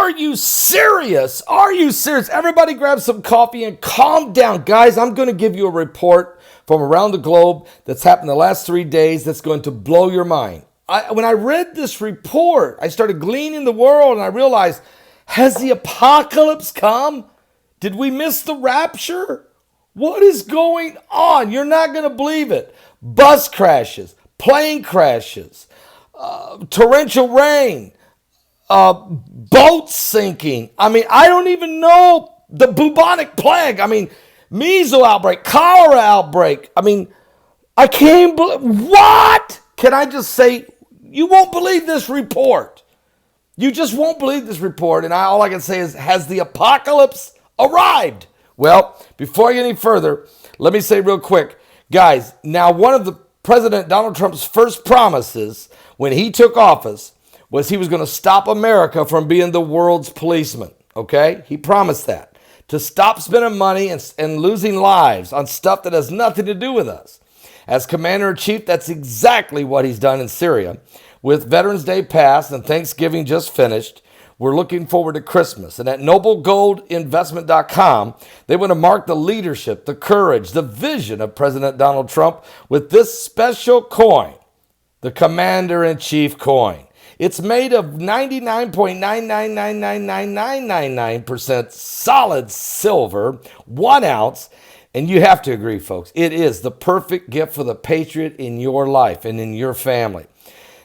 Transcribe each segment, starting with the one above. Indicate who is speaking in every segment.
Speaker 1: Are you serious? Are you serious? Everybody grab some coffee and calm down. Guys, I'm going to give you a report from around the globe that's happened the last 3 days that's going to blow your mind. When I read this report, I started gleaning the world and I realized, has the apocalypse come? Did we miss the rapture? What is going on? You're not going to believe it. Bus crashes, plane crashes, torrential rain, boats sinking. I mean, I don't even know the bubonic plague. I mean, measles outbreak, cholera outbreak. I mean, I can't believe, what? Can I just say, you won't believe this report. You just won't believe this report. And all I can say is, has the apocalypse arrived? Well, before I get any further, let me say real quick, guys, now one of the President Donald Trump's first promises when he took office was he was going to stop America from being the world's policeman, okay? He promised that, to stop spending money and losing lives on stuff that has nothing to do with us. As Commander-in-Chief, that's exactly what he's done in Syria. With Veterans Day passed and Thanksgiving just finished, we're looking forward to Christmas. And at noblegoldinvestment.com, they want to mark the leadership, the courage, the vision of President Donald Trump with this special coin, the Commander-in-Chief coin. It's made of 99.9999999% solid silver, 1 ounce. And you have to agree, folks, it is the perfect gift for the patriot in your life and in your family.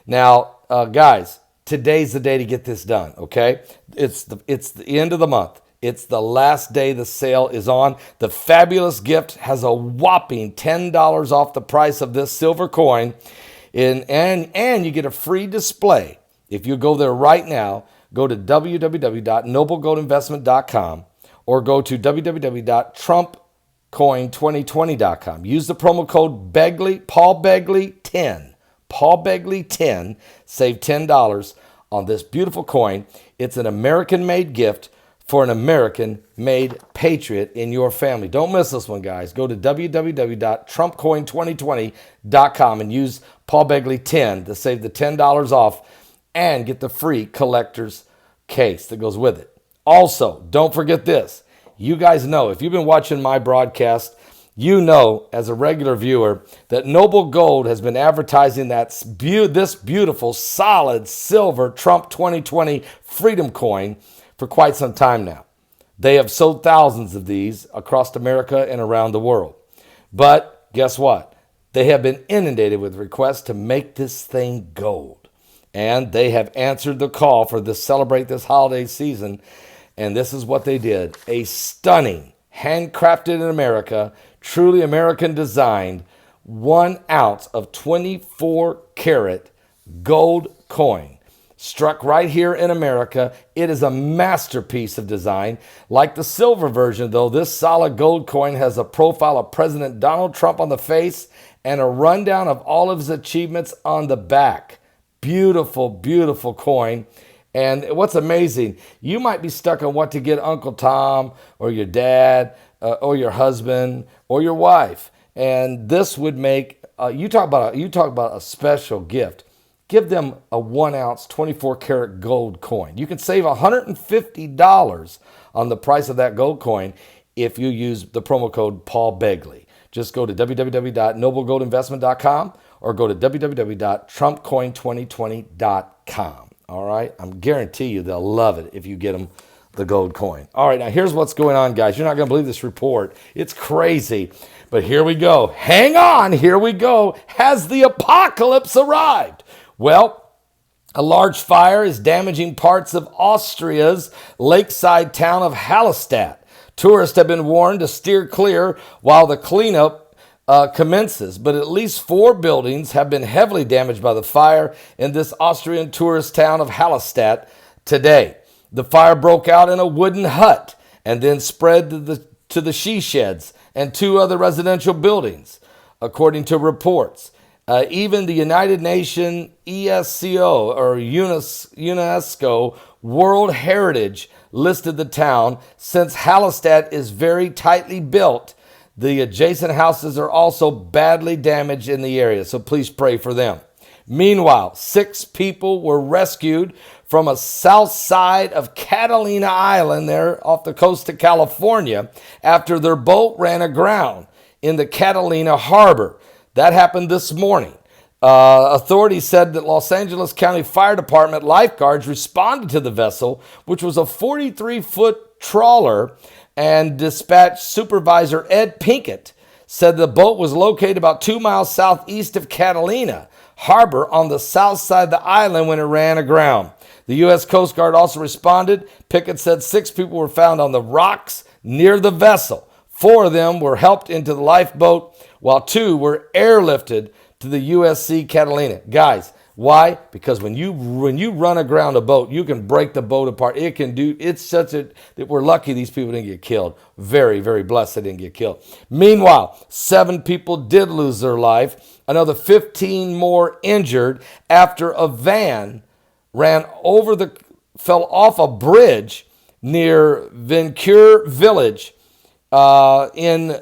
Speaker 1: Now, guys, today's the day to get this done, okay? It's the end of the month. It's the last day the sale is on. The fabulous gift has a whopping $10 off the price of this silver coin. And you get a free display. If you go there right now, go to www.noblegoldinvestment.com or go to www.trumpcoin2020.com. Use the promo code Begley, Paul Begley 10. Paul Begley 10. Save $10 on this beautiful coin. It's an American-made gift for an American-made patriot in your family. Don't miss this one, guys. Go to www.trumpcoin2020.com and use Paul Begley 10 to save the $10 off and get the free collector's case that goes with it. Also, don't forget this. You guys know, if you've been watching my broadcast, you know as a regular viewer that Noble Gold has been advertising this beautiful, solid, silver Trump 2020 Freedom Coin for quite some time now. They have sold thousands of these across America and around the world. But guess what? They have been inundated with requests to make this thing gold. And they have answered the call for this celebrate this holiday season. And this is what they did. A stunning, handcrafted in America, truly American designed 1 ounce of 24 karat gold coin. Struck right here in America. It is a masterpiece of design. Like the silver version, though, this solid gold coin has a profile of President Donald Trump on the face and a rundown of all of his achievements on the back. Beautiful, beautiful coin. And what's amazing, you might be stuck on what to get Uncle Tom or your dad or your husband or your wife. And this would make, you talk about a special gift. Give them a 1 ounce, 24 karat gold coin. You can save $150 on the price of that gold coin if you use the promo code Paul Begley. Just go to www.noblegoldinvestment.com or go to www.trumpcoin2020.com. All right? I guarantee you they'll love it if you get them the gold coin. All right, now here's what's going on, guys. You're not going to believe this report. It's crazy. But here we go. Hang on. Here we go. Has the apocalypse arrived? Well, a large fire is damaging parts of Austria's lakeside town of Hallstatt. Tourists have been warned to steer clear while the cleanup commences, but at least 4 buildings have been heavily damaged by the fire in this Austrian tourist town of Hallstatt today. The fire broke out in a wooden hut and then spread to the she sheds and 2 other residential buildings, according to reports. Even the United Nations ESCO or UNESCO World Heritage listed the town. Since Hallstatt is very tightly built, the adjacent houses are also badly damaged in the area, so please pray for them. Meanwhile, 6 people were rescued from a south side of Catalina Island there off the coast of California after their boat ran aground in the Catalina harbor. That happened this morning. Authorities said that Los Angeles County Fire Department lifeguards responded to the vessel, which was a 43-foot trawler, and dispatch supervisor Ed Pinkett said the boat was located about 2 miles southeast of Catalina Harbor on the south side of the island when it ran aground. The U.S. Coast Guard also responded. Pinkett said 6 people were found on the rocks near the vessel. 4 of them were helped into the lifeboat, while 2 were airlifted to the USC Catalina. Guys, why? Because when you run aground a boat, you can break the boat apart. We're lucky these people didn't get killed. Very, very blessed they didn't get killed. Meanwhile, 7 people did lose their life. Another 15 more injured after a van fell off a bridge near Venkur village in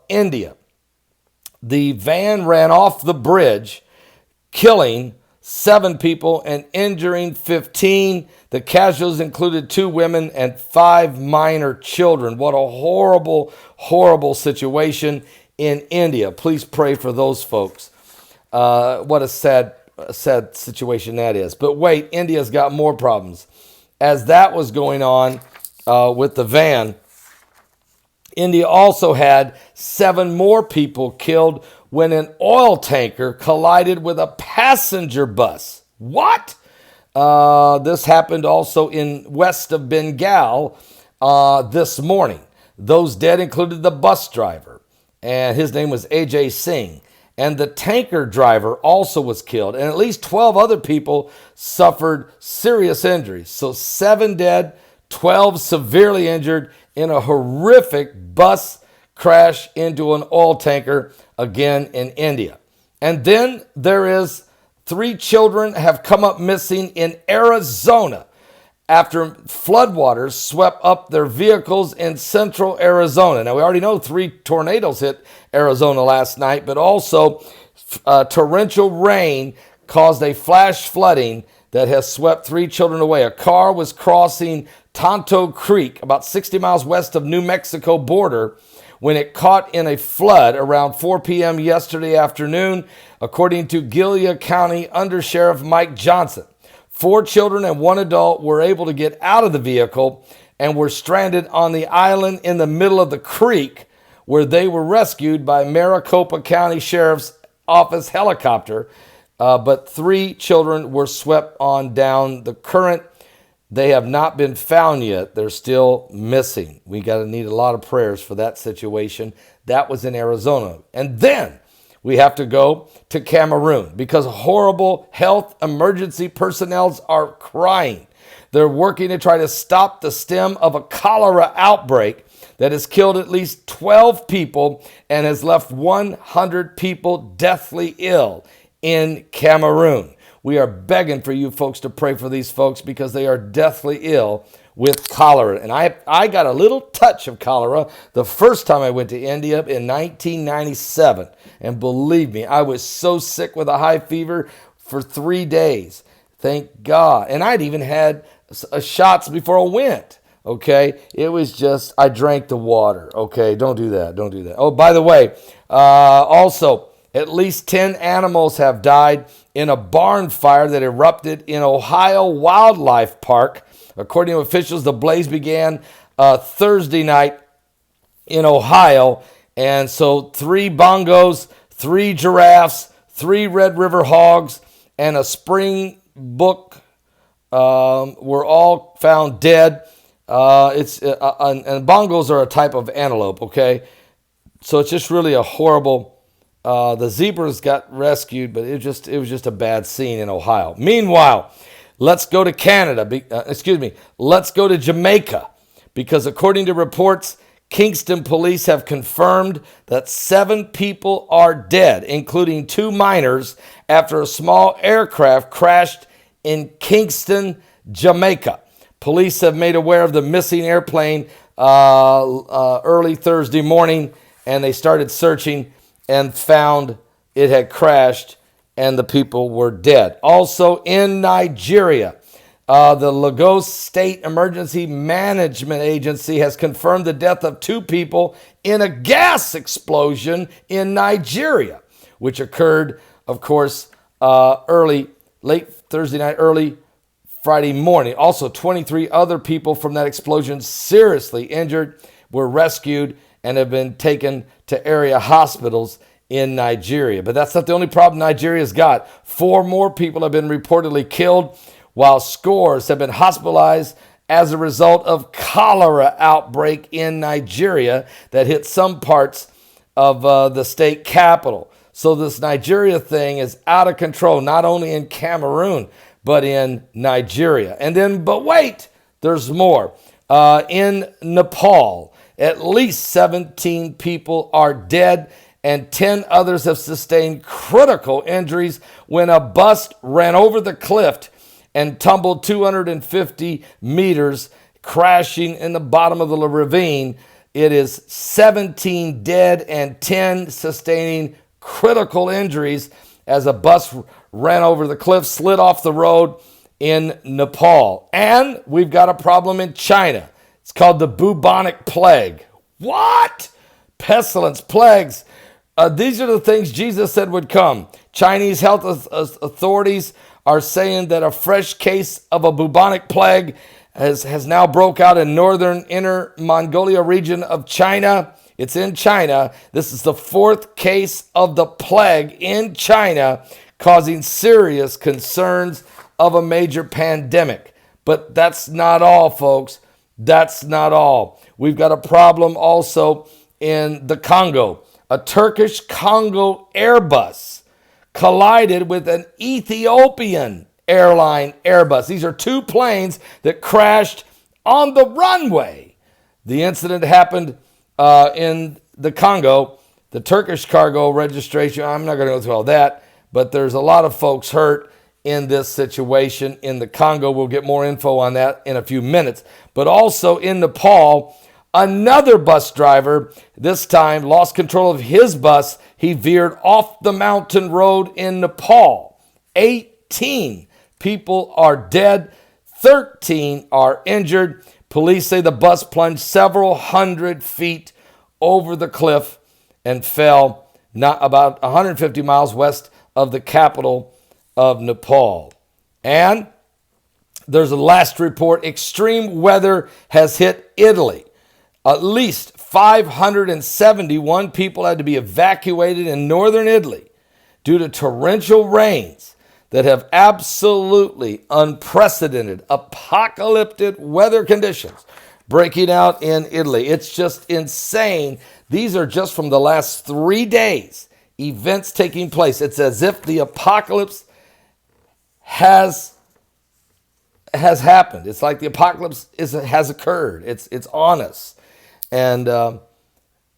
Speaker 1: India. The van ran off the bridge, killing 7 people and injuring 15. The casualties included 2 women and 5 minor children. What a horrible, horrible situation in India. Please pray for those folks. What a sad situation that is. But wait, India's got more problems. As that was going on with the van, India also had 7 more people killed when an oil tanker collided with a passenger bus. What? This happened also in west of Bengal this morning. Those dead included the bus driver, and his name was AJ Singh. And the tanker driver also was killed, and at least 12 other people suffered serious injuries. So 7 dead, 12 severely injured in a horrific bus crash into an oil tanker, again in India. And then there is 3 children have come up missing in Arizona after floodwaters swept up their vehicles in central Arizona. Now, we already know 3 tornadoes hit Arizona last night, but also torrential rain caused a flash flooding that has swept 3 children away. A car was crossing Tonto Creek, about 60 miles west of New Mexico border, when it caught in a flood around 4 p.m. yesterday afternoon, according to Gilead County Undersheriff Mike Johnson. 4 children and 1 adult were able to get out of the vehicle and were stranded on the island in the middle of the creek, where they were rescued by Maricopa County Sheriff's Office helicopter. But 3 children were swept on down the current. They have not been found yet. They're still missing. We got to need a lot of prayers for that situation. That was in Arizona. And then we have to go to Cameroon because horrible health emergency personnel are crying. They're working to try to stop the stem of a cholera outbreak that has killed at least 12 people and has left 100 people deathly ill in Cameroon. We are begging for you folks to pray for these folks because they are deathly ill with cholera. And I got a little touch of cholera the first time I went to India in 1997. And believe me, I was so sick with a high fever for 3 days. Thank God. And I'd even had shots before I went. Okay. It was just, I drank the water. Okay. Don't do that. Don't do that. Oh, by the way, also, at least 10 animals have died in a barn fire that erupted in Ohio Wildlife Park. According to officials, the blaze began Thursday night in Ohio. And so 3 bongos, 3 giraffes, 3 Red River hogs, and a springbok were all found dead. And bongos are a type of antelope, okay? So it's just really a horrible. The zebras got rescued, but it was just a bad scene in Ohio. Meanwhile, let's go to Canada. Let's go to Jamaica, because according to reports, Kingston police have confirmed that 7 people are dead, including 2 minors, after a small aircraft crashed in Kingston, Jamaica. Police have made aware of the missing airplane early Thursday morning, and they started searching and found it had crashed and the people were dead. Also in Nigeria, The Lagos State Emergency Management Agency has confirmed the death of 2 people in a gas explosion in Nigeria, which occurred, of course, late Thursday night, early Friday morning. Also, 23 other people from that explosion seriously injured were rescued and have been taken to area hospitals in Nigeria. But that's not the only problem Nigeria's got. 4 more people have been reportedly killed, while scores have been hospitalized as a result of cholera outbreak in Nigeria that hit some parts of the state capital. So this Nigeria thing is out of control, not only in Cameroon, but in Nigeria. And then, but wait, there's more. In Nepal, at least 17 people are dead and 10 others have sustained critical injuries when a bus ran over the cliff and tumbled 250 meters, crashing in the bottom of the ravine. It is 17 dead and 10 sustaining critical injuries as a bus ran over the cliff, slid off the road in Nepal. And we've got a problem in China. It's called the bubonic plague. What? Pestilence, plagues. These are the things Jesus said would come. Chinese health authorities are saying that a fresh case of a bubonic plague has now broke out in northern Inner Mongolia region of China. It's in China. This is the 4th case of the plague in China, causing serious concerns of a major pandemic. But that's not all, folks. That's not all. We've got a problem also in the Congo. A Turkish Congo Airbus collided with an Ethiopian airline Airbus. These are 2 planes that crashed on the runway. The incident happened in the Congo. The Turkish cargo registration, I'm not going to go through all that, but there's a lot of folks hurt in this situation in the Congo. We'll get more info on that in a few minutes. But also in Nepal, another bus driver, this time lost control of his bus. He veered off the mountain road in Nepal. 18 people are dead. 13 are injured. Police say the bus plunged several hundred feet over the cliff and fell not about 150 miles west of the capital of Nepal. And there's a last report. Extreme weather has hit Italy. At least 571 people had to be evacuated in northern Italy due to torrential rains that have absolutely unprecedented, apocalyptic weather conditions breaking out in Italy. It's just insane. These are just from the last 3 days, events taking place. It's as if the apocalypse has happened. It's like the apocalypse has occurred. It's on us. And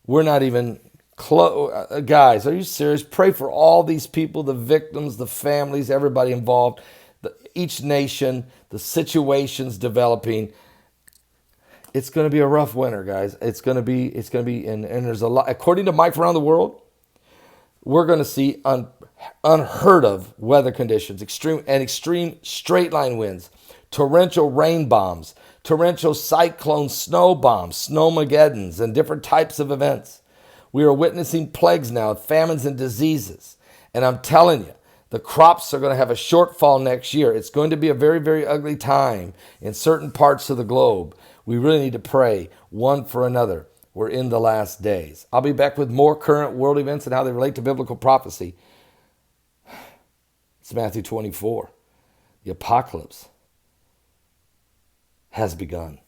Speaker 1: we're not even close. Guys, are you serious? Pray for all these people, the victims, the families, everybody involved, each nation, the situations developing. It's going to be a rough winter, guys. It's going to be, and there's a lot. According to Mike Around the World, we're going to see unheard of weather conditions, extreme straight line winds, torrential rain bombs, torrential cyclone snow bombs, snowmageddons, and different types of events. We are witnessing plagues now, famines and diseases. And I'm telling you, the crops are going to have a shortfall next year. It's going to be a very, very ugly time in certain parts of the globe. We really need to pray one for another. We're in the last days. I'll be back with more current world events and how they relate to biblical prophecy. It's Matthew 24. The apocalypse has begun.